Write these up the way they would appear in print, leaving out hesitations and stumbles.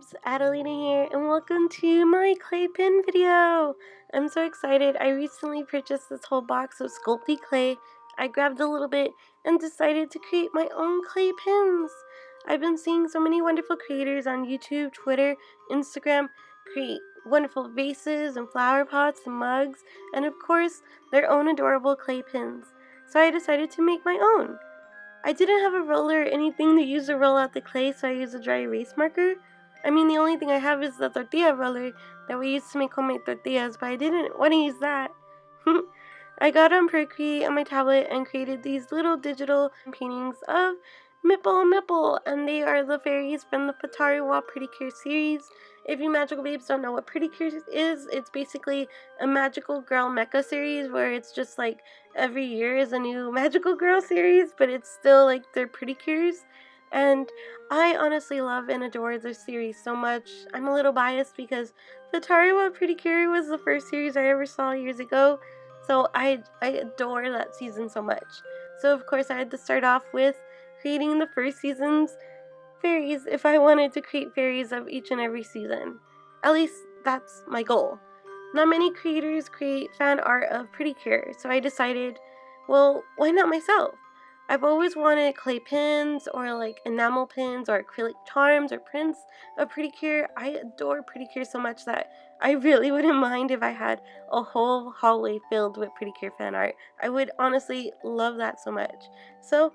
babes, Adelina here, and welcome to my clay pin video. I'm so excited. I recently purchased this whole box of sculpty clay. I grabbed a little bit and decided to create my own clay pins. I've been seeing so many wonderful creators on YouTube, Twitter, Instagram create wonderful vases and flower pots and mugs, and of course, their own adorable clay pins. So I decided to make my own. I didn't have a roller or anything to use to roll out the clay, so I used a dry erase marker. I mean, the only thing I have is the tortilla roller that we used to make homemade tortillas, but I didn't want to use that. I got on Procreate on my tablet and created these little digital paintings of Mipple, and they are the fairies from the Fatariwa Pretty Cure series. If you magical babes don't know what Pretty Cure is, it's basically a magical girl mecha series where it's just like every year is a new magical girl series, but it's still like they're Pretty Cures. And I honestly love and adore this series so much. I'm a little biased because Fatariwa Pretty Cure was the first series I ever saw years ago, so I adore that season so much. So of course I had to start off with creating the first season's fairies if I wanted to create fairies of each and every season. At least that's my goal. Not many creators create fan art of Pretty Cure, so I decided, well, why not myself? I've always wanted clay pins or like enamel pins or acrylic charms or prints of Pretty Cure. I adore Pretty Cure so much that I really wouldn't mind if I had a whole hallway filled with Pretty Cure fan art. I would honestly love that so much. So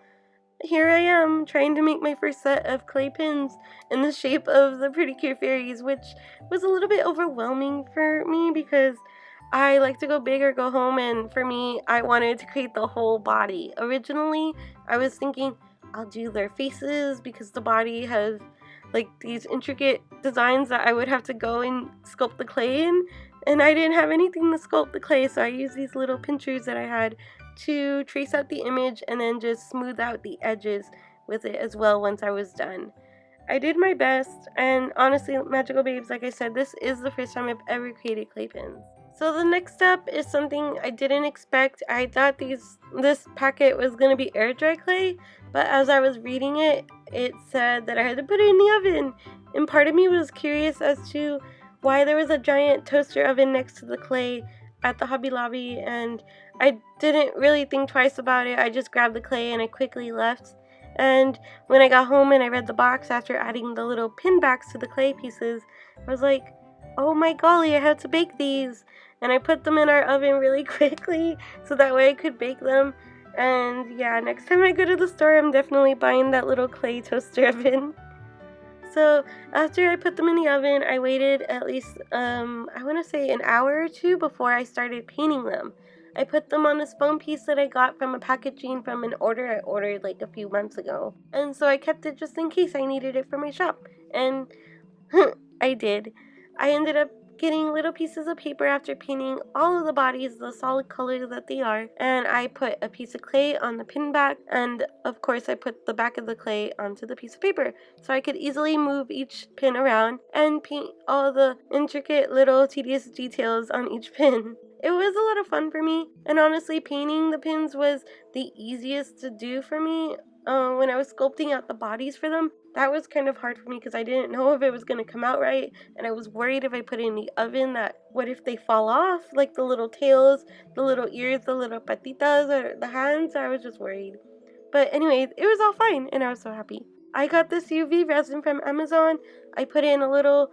here I am trying to make my first set of clay pins in the shape of the Pretty Cure fairies, which was a little bit overwhelming for me because I like to go big or go home, and for me, I wanted to create the whole body. Originally, I was thinking I'll do their faces because the body has like these intricate designs that I would have to go and sculpt the clay in, and I didn't have anything to sculpt the clay, so I used these little pinchers that I had to trace out the image and then just smooth out the edges with it as well once I was done. I did my best, and honestly, magical babes, like I said, this is the first time I've ever created clay pins. So the next step is something I didn't expect. I thought this packet was going to be air dry clay, but as I was reading it, it said that I had to put it in the oven, and part of me was curious as to why there was a giant toaster oven next to the clay at the Hobby Lobby, and I didn't really think twice about it. I just grabbed the clay and I quickly left. And when I got home and I read the box after adding the little pin backs to the clay pieces, I was like, oh my golly, I have to bake these. And I put them in our oven really quickly so that way I could bake them. And yeah, next time I go to the store, I'm definitely buying that little clay toaster oven. So after I put them in the oven, I waited at least, I want to say an hour or two before I started painting them. I put them on this foam piece that I got from a packaging from an order I ordered like a few months ago. And so I kept it just in case I needed it for my shop. And I did. I ended up getting little pieces of paper after painting all of the bodies the solid color that they are, and I put a piece of clay on the pin back, and of course I put the back of the clay onto the piece of paper so I could easily move each pin around and paint all the intricate little tedious details on each pin. It was a lot of fun for me, and honestly painting the pins was the easiest to do for me. When I was sculpting out the bodies for them, that was kind of hard for me because I didn't know if it was going to come out right, and I was worried if I put it in the oven that what if they fall off, like the little tails, the little ears, the little patitas, or the hands. I was just worried. But anyways, it was all fine, and I was so happy. I got this UV resin from Amazon. I put it in a little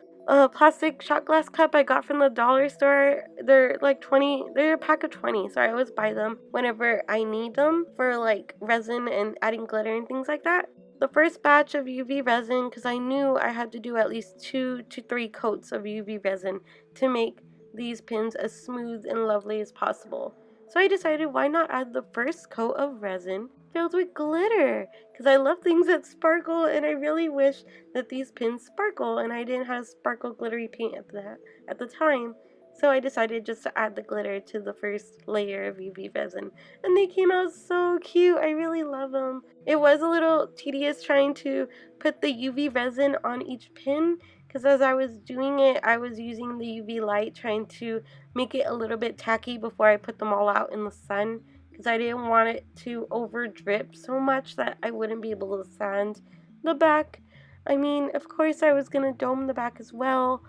plastic shot glass cup I got from the dollar store. They're like 20, they're a pack of 20, so I always buy them whenever I need them for like resin and adding glitter and things like that. The first batch of UV resin, because I knew I had to do at least 2 to 3 coats of UV resin to make these pins as smooth and lovely as possible. So I decided why not add the first coat of resin filled with glitter, because I love things that sparkle, and I really wish that these pins sparkle, and I didn't have sparkle glittery paint at the time. So I decided just to add the glitter to the first layer of UV resin, and they came out so cute. I really love them. It was a little tedious trying to put the UV resin on each pin, because as I was doing it, I was using the UV light trying to make it a little bit tacky before I put them all out in the sun, because I didn't want it to over drip so much that I wouldn't be able to sand the back I mean, of course I was gonna dome the back as well,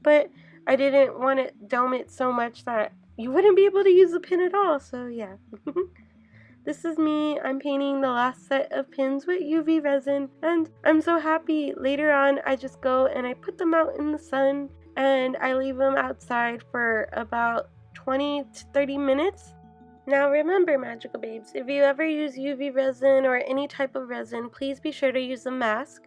but I didn't want to dome it so much that you wouldn't be able to use the pin at all, so yeah. This is me. I'm painting the last set of pins with UV resin, and I'm so happy. Later on, I just go and I put them out in the sun, and I leave them outside for about 20 to 30 minutes. Now remember, Magical Babes, if you ever use UV resin or any type of resin, please be sure to use a mask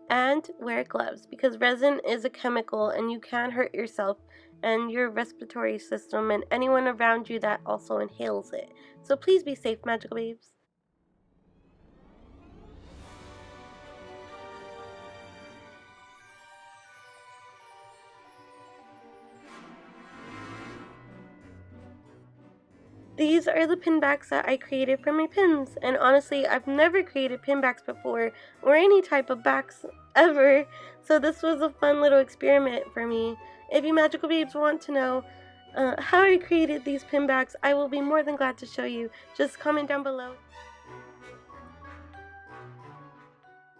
and wear gloves, because resin is a chemical and you can hurt yourself and your respiratory system and anyone around you that also inhales it. So please be safe, Magical Babes. These are the pin backs that I created for my pins, and honestly, I've never created pin backs before, or any type of backs ever, so this was a fun little experiment for me. If you Magical Babes want to know how I created these pin backs, I will be more than glad to show you. Just comment down below.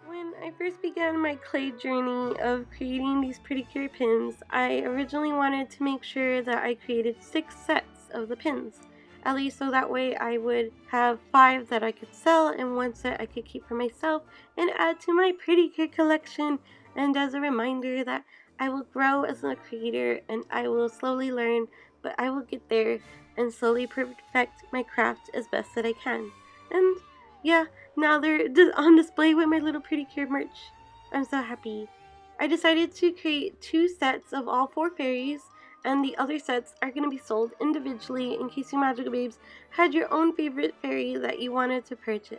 When I first began my clay journey of creating these pretty cure pins, I originally wanted to make sure that I created 6 sets of the pins. At least so that way I would have 5 that I could sell and 1 set I could keep for myself and add to my pretty cure collection, and as a reminder that I will grow as a creator and I will slowly learn, but I will get there and slowly perfect my craft as best that I can. And yeah, now they're on display with my little pretty cure merch. I'm so happy. I decided to create 2 sets of all 4 fairies, and the other sets are going to be sold individually in case you Magical Babes had your own favorite fairy that you wanted to purchase.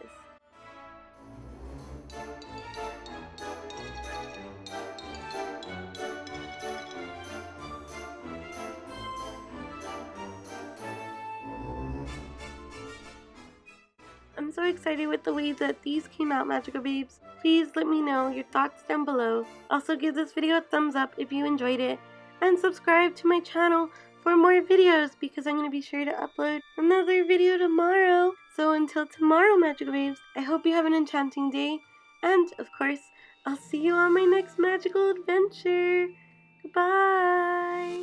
I'm so excited with the way that these came out, Magical Babes. Please let me know your thoughts down below. Also give this video a thumbs up if you enjoyed it, and subscribe to my channel for more videos because I'm going to be sure to upload another video tomorrow. So until tomorrow, Magical Babes, I hope you have an enchanting day, and of course, I'll see you on my next magical adventure. Goodbye!